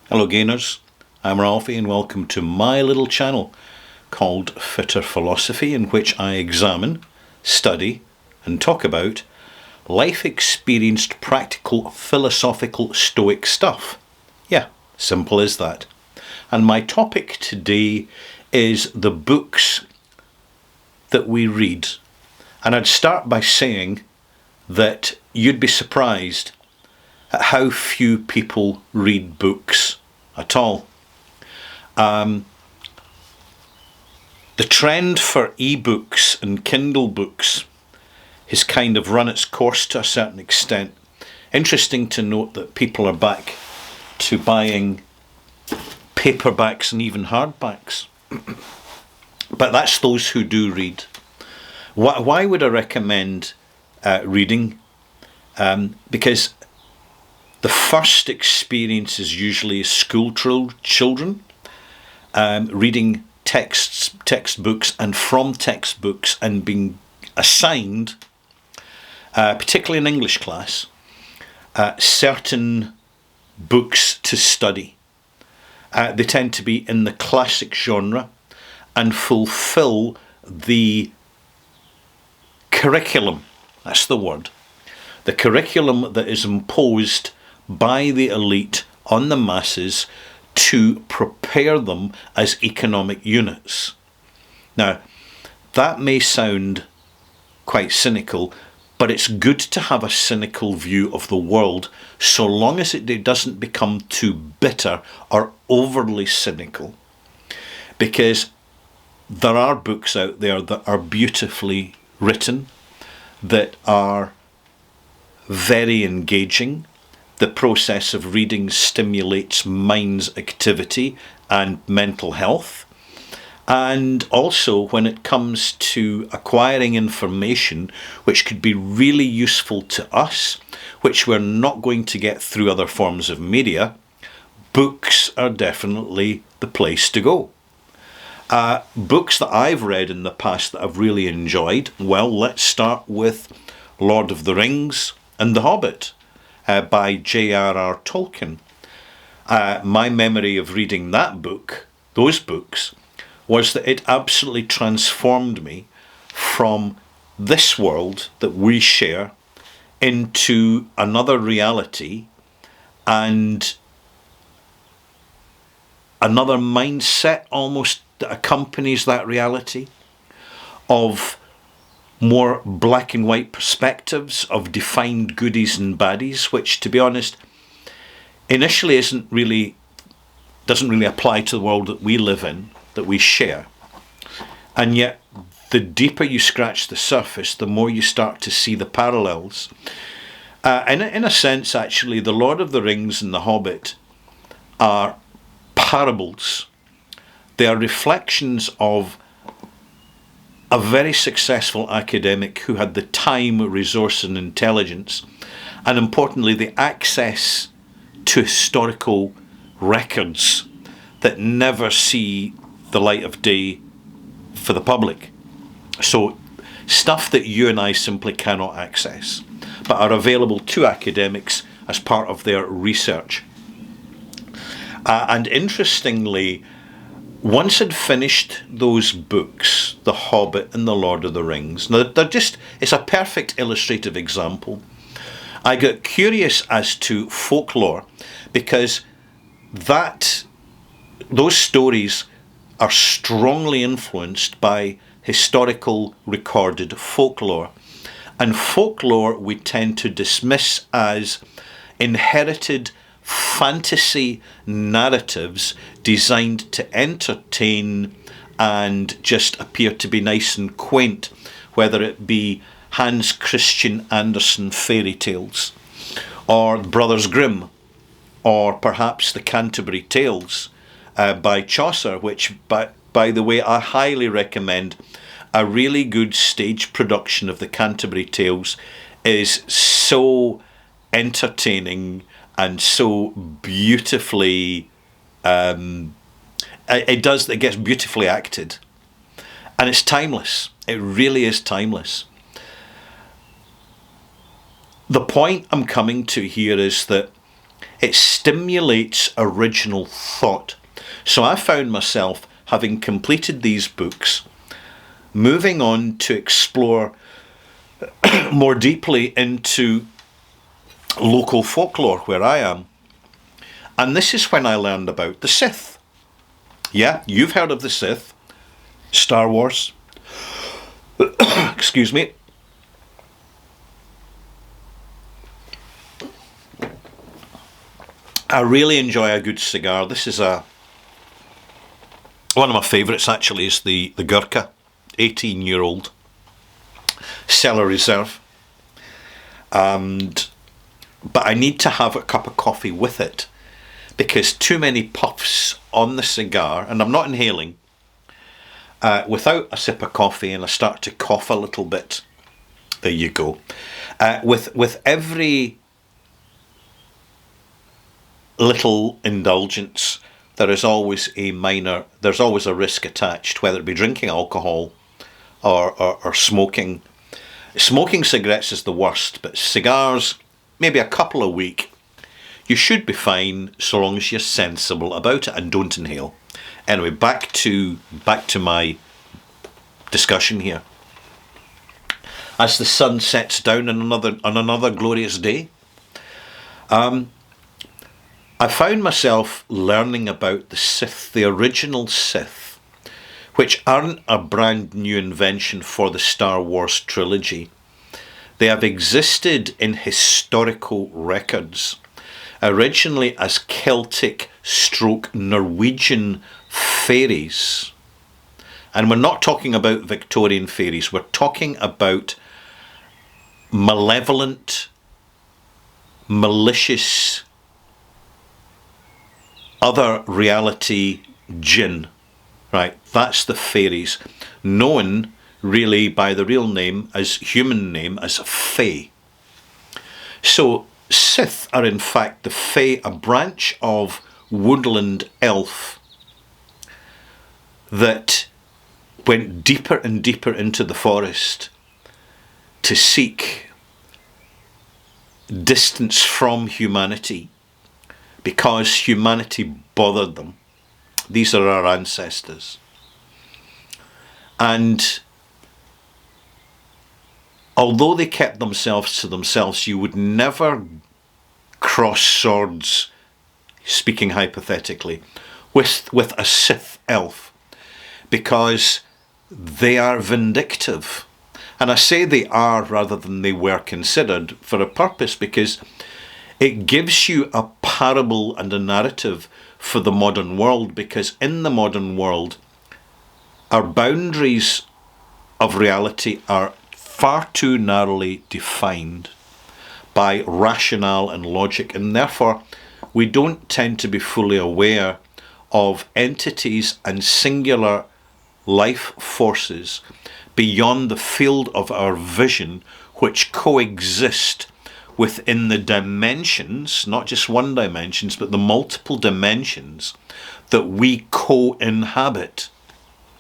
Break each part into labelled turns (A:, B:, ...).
A: Hello gainers, I'm Ralphie and welcome to my little channel called Fitter Philosophy, in which I examine, study and talk about life experienced practical philosophical stoic stuff. Yeah, simple as that. And my topic today is the books that we read. And I'd start by saying that you'd be surprised at how few people read books at all. The trend for ebooks and Kindle books has kind of run its course to a certain extent. Interesting to note that people are back to buying paperbacks and even hardbacks. But that's those who do read. Why would I recommend reading? Because the first experience is usually school children reading textbooks, and from textbooks and being assigned, particularly in English class, certain books to study. They tend to be in the classic genre and fulfill the curriculum, that's the word, the curriculum that is imposed by the elite on the masses to prepare them as economic units. Now, that may sound quite cynical, but it's good to have a cynical view of the world so long as it doesn't become too bitter or overly cynical. Because there are books out there that are beautifully written, that are very engaging. The process of reading stimulates mind's activity and mental health. And also when it comes to acquiring information which could be really useful to us, which we're not going to get through other forms of media, books are definitely the place to go. Books that I've read in the past that I've really enjoyed, well, let's start with Lord of the Rings and The Hobbit by J.R.R. Tolkien. My memory of reading those books, was that it absolutely transformed me from this world that we share into another reality and another mindset almost that accompanies that reality, of more black and white perspectives, of defined goodies and baddies, which, to be honest, initially doesn't really apply to the world that we live in, that we share. And yet, the deeper you scratch the surface, the more you start to see the parallels. In a sense, actually, The Lord of the Rings and The Hobbit are parables. They are reflections of a very successful academic who had the time, resource and intelligence, and importantly the access to historical records that never see the light of day for the public. So stuff that you and I simply cannot access, but are available to academics as part of their research. And interestingly, once I'd finished those books, The Hobbit and The Lord of the Rings, now it's a perfect illustrative example. I got curious as to folklore, because those stories are strongly influenced by historical recorded folklore. And folklore we tend to dismiss as inherited fantasy narratives designed to entertain and just appear to be nice and quaint, whether it be Hans Christian Andersen fairy tales, or Brothers Grimm, or perhaps the Canterbury Tales by Chaucer, which, by the way, I highly recommend. A really good stage production of the Canterbury Tales is so entertaining and so beautifully, it gets beautifully acted, and it's timeless. It really is timeless. The point I'm coming to here is that It stimulates original thought. So I found myself, having completed these books, moving on to explore more deeply into local folklore where I am. And this is when I learned about the Sith. Yeah, you've heard of the Sith. Star Wars. Excuse me. I really enjoy a good cigar. This is one of my favourites actually, is the Gurkha, 18-year-old Cellar Reserve. But I need to have a cup of coffee with it, because too many puffs on the cigar, and I'm not inhaling, without a sip of coffee, and I start to cough a little bit. There you go. With every little indulgence, there's always a risk attached, whether it be drinking alcohol or smoking. Smoking cigarettes is the worst, but cigars, maybe a couple a week, you should be fine so long as you're sensible about it and don't inhale. Anyway, back to my discussion here. As the sun sets down on another glorious day, I found myself learning about the Sith, the original Sith, which aren't a brand new invention for the Star Wars trilogy. They have existed in historical records, originally as Celtic / Norwegian fairies. And we're not talking about Victorian fairies, we're talking about malevolent, malicious, other reality jinn, right? That's the fairies, known really by the real name, as human name, as Fae. So Sith are in fact the Fae, a branch of woodland elf that went deeper and deeper into the forest to seek distance from humanity, because humanity bothered them. These are our ancestors. And although they kept themselves to themselves, you would never cross swords, speaking hypothetically, with a Sith elf, because they are vindictive. And I say they are rather than they were considered, for a purpose, because it gives you a parable and a narrative for the modern world, because in the modern world, our boundaries of reality are far too narrowly defined by rationale and logic, and therefore we don't tend to be fully aware of entities and singular life forces beyond the field of our vision, which coexist within the dimensions, not just one dimensions, but the multiple dimensions that we co-inhabit,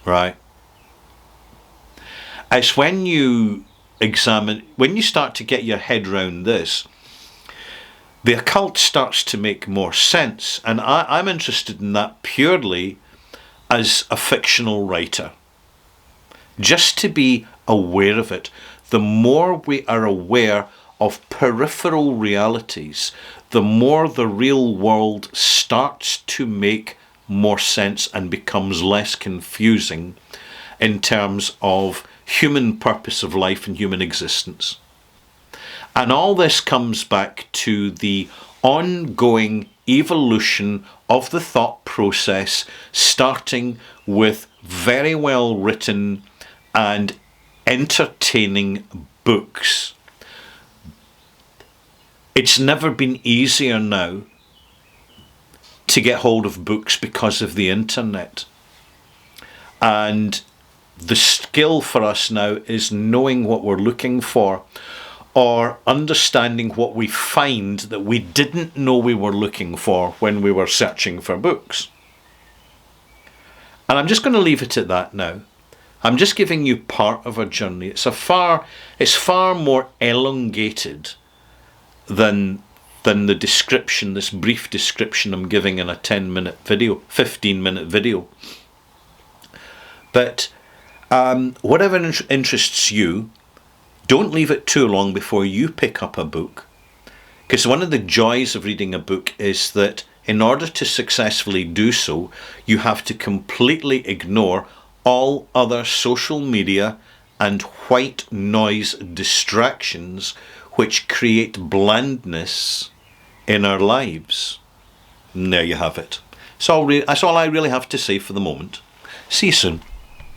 A: right? It's when you start to get your head round this, the occult starts to make more sense. And I'm interested in that purely as a fictional writer. Just to be aware of it. The more we are aware of peripheral realities, the more the real world starts to make more sense and becomes less confusing in terms of human purpose of life and human existence. And all this comes back to the ongoing evolution of the thought process, starting with very well written and entertaining books. It's never been easier now to get hold of books because of the internet. And the skill for us now is knowing what we're looking for, or understanding what we find that we didn't know we were looking for when we were searching for books. And I'm just going to leave it at that now. I'm just giving you part of a journey. It's far more elongated than than the description, this brief description I'm giving in a 10-minute video, 15-minute video. But whatever interests you, don't leave it too long before you pick up a book. Because one of the joys of reading a book is that in order to successfully do so, you have to completely ignore all other social media and white noise distractions which create blandness in our lives. And there you have it. So that's all I really have to say for the moment. See you soon.